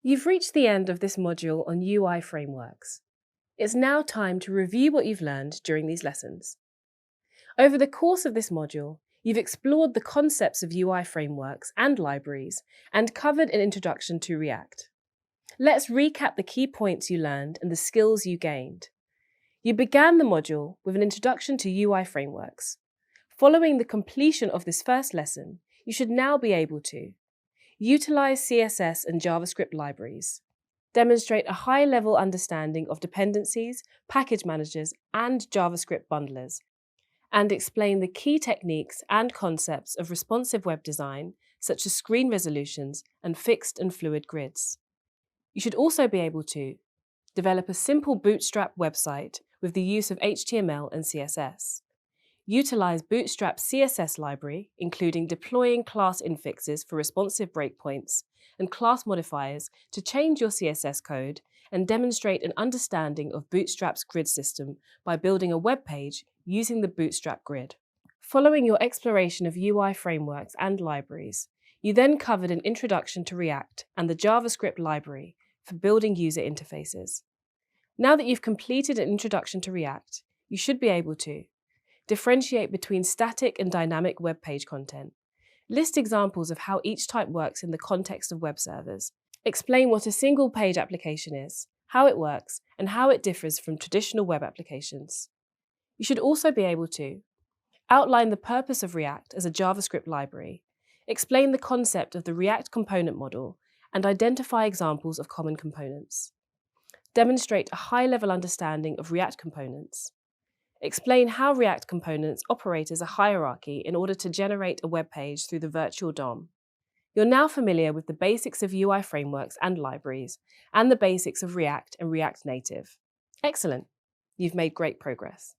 You've reached the end of this module on UI frameworks. It's now time to review what you've learned during these lessons. Over the course of this module, you've explored the concepts of UI frameworks and libraries and covered an introduction to React. Let's recap the key points you learned and the skills you gained. You began the module with an introduction to UI frameworks. Following the completion of this first lesson, you should now be able to utilize CSS and JavaScript libraries, demonstrate a high-level understanding of dependencies, package managers, and JavaScript bundlers, and explain the key techniques and concepts of responsive web design, such as screen resolutions and fixed and fluid grids. You should also be able to develop a simple Bootstrap website with the use of HTML and CSS. Utilize Bootstrap's CSS library, including deploying class infixes for responsive breakpoints and class modifiers to change your CSS code, and demonstrate an understanding of Bootstrap's grid system by building a web page using the Bootstrap grid. Following your exploration of UI frameworks and libraries, you then covered an introduction to React and the JavaScript library for building user interfaces. Now that you've completed an introduction to React, you should be able to differentiate between static and dynamic web page content, list examples of how each type works in the context of web servers, explain what a single page application is, how it works, and how it differs from traditional web applications. You should also be able to outline the purpose of React as a JavaScript library, explain the concept of the React component model, and identify examples of common components. Demonstrate a high-level understanding of React components. Explain how React components operate as a hierarchy in order to generate a web page through the virtual DOM. You're now familiar with the basics of UI frameworks and libraries, and the basics of React and React Native. Excellent! You've made great progress.